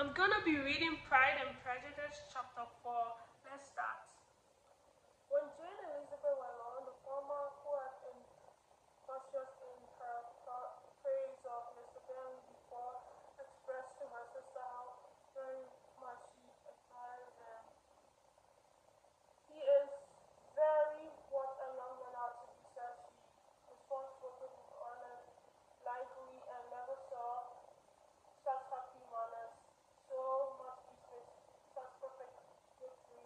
I'm gonna be reading Pride and Prejudice, chapter 4. Let's start. When Jane Elizabeth Wallon, the former who had been cautious in her praise of Mr. Bentley before, expressed to her sister how very much she admires him. He is very what a young man ought to be, said she. Responsible, honest, lively, and never saw such happy manners, so much business, such perfect good breeding.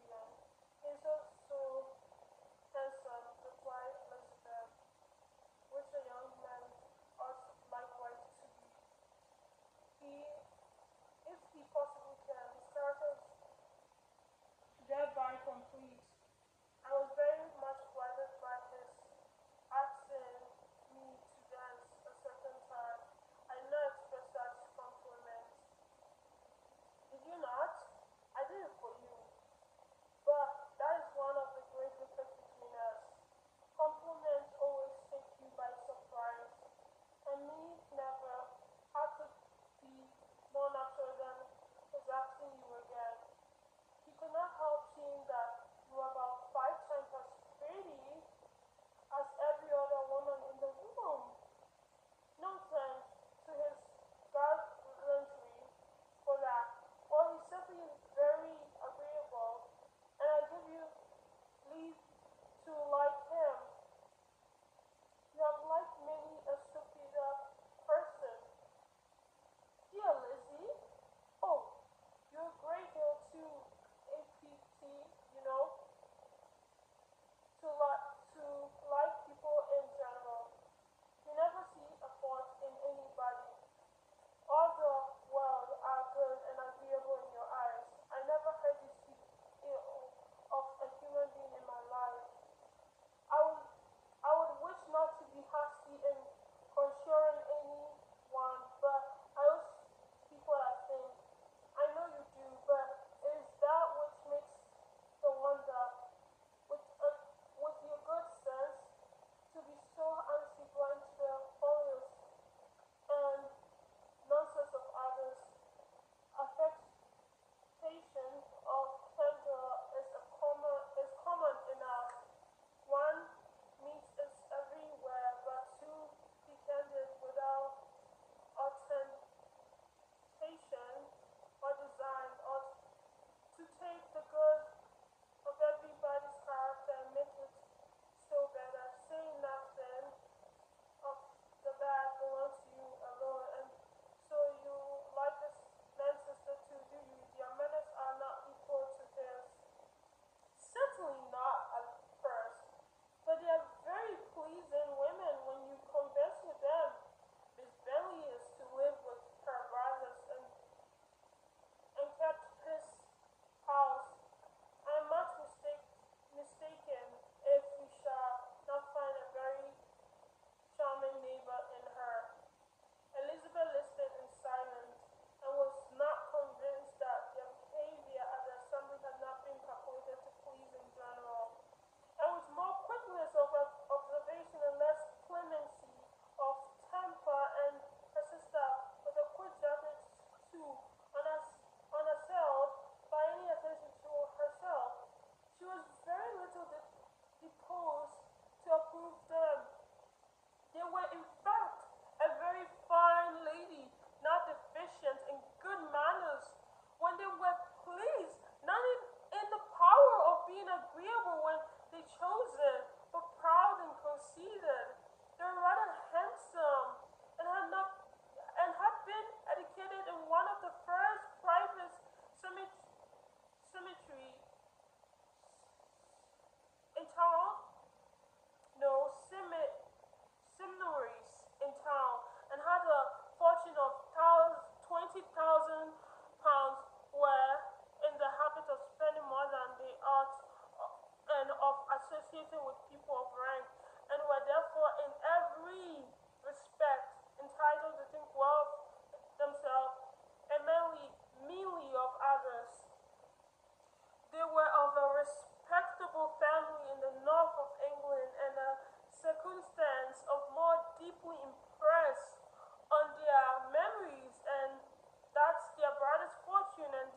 fortune and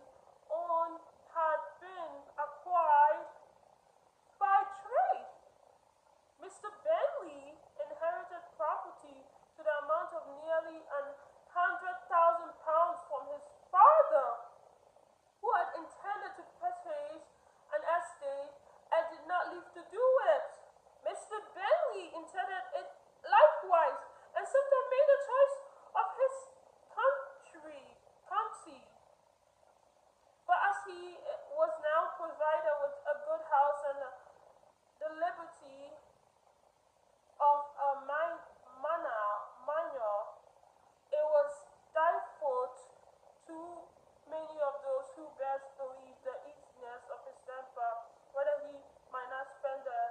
own had been acquired by trade. Mr. Bentley inherited property to the amount of nearly £100,000 from his father, who had intended to purchase an estate and did not live to do it. Mr. Bentley intended it likewise, and sometimes made a choice of his county. But as he was now provided with a good house and the liberty of a manor, it was doubtful to many of those who best believed the easiness of his temper, whether he might not spend the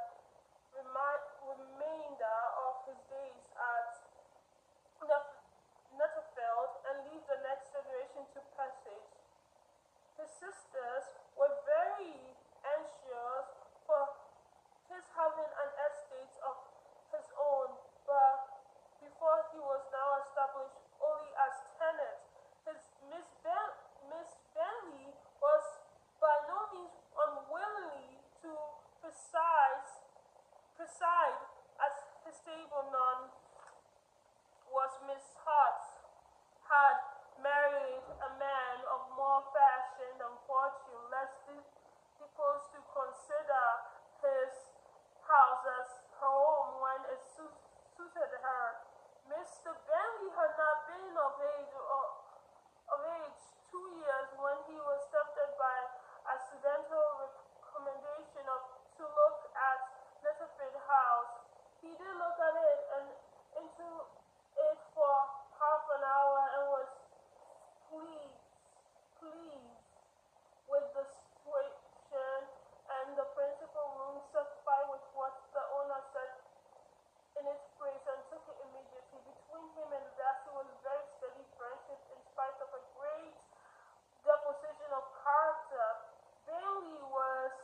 remainder of his days at Netherfield and leave the next generation to passage. His sisters were very anxious for his having an estate of his own, but before he was now established only as tenant, his Miss Bentley was by no means unwillingly to preside as his stable nun was Miss Hart, had married a man of more fashion and fortune, less disposed to consider his house as her home when it suited her. Mr. Bentley had not been of age 2 years when he was tempted by accidental recommendation to look at Netherfield House. He did look at it and into it for half an hour and was pleased with the situation, and the principal room satisfied with what the owner said in its praise, and took it immediately. Between him and Darcy was very steady friendship in spite of a great deposition of character. Bailey was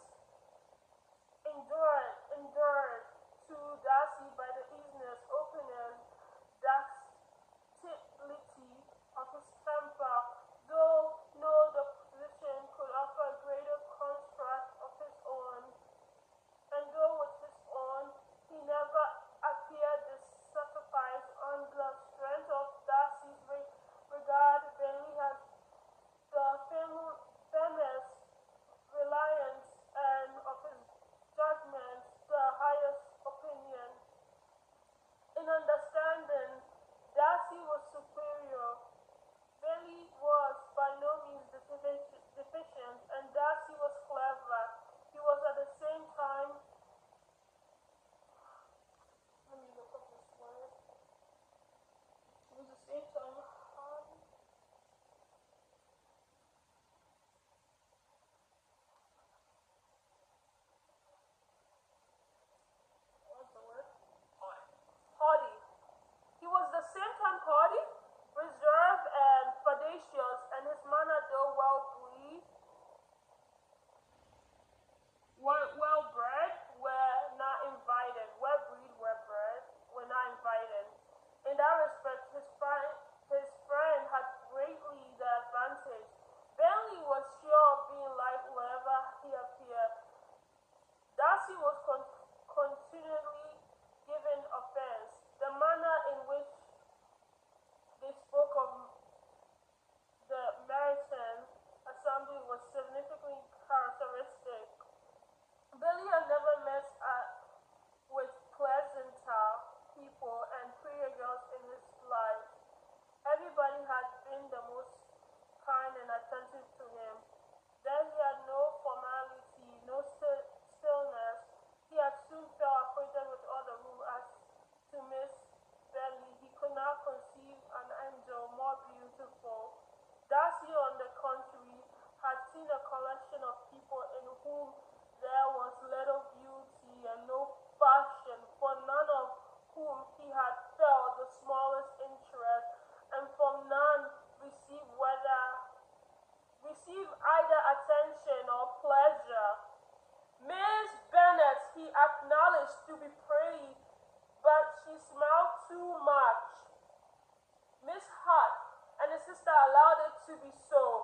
endured to Darcy by the easiness, openness, ductility of his temper, though no deposition could offer a greater contrast of his own, and though with his own he never appeared dissatisfied on the strength of Darcy's regard, Bentley had the famous reliance, and of his judgment the highest opinion. In understanding, Darcy was superior. Bentley was by no means deficient, and Darcy was clever. He was at the same time, let me look up this word. He was at the same time what's the word? Haughty. He was the same time haughty, reserved, and audacious, and his manner, though well-bred, were not invited. Well-bred, were not invited. In that respect, his friend had greatly the advantage. Bentley was sure of being liked wherever he appeared. Darcy was continually given offense. The manner in which they spoke of the Meryton assembly was significantly characteristic. Billy had never met with pleasanter people and prettier girls in his life. Everybody had been the most kind and attentive to him. There he had no formality, no stillness. He had soon fell acquainted with all the rules. As to Miss Bentley, he could not conceive an angel more beautiful. Darcy, on the contrary, had seen a collection of people in whom there was little beauty and no fashion, for none of whom he had felt the smallest interest, and from none received either attention or pleasure. Miss Bennet he acknowledged to be pretty, but she smiled too much. Miss Hart and his sister allowed it to be so.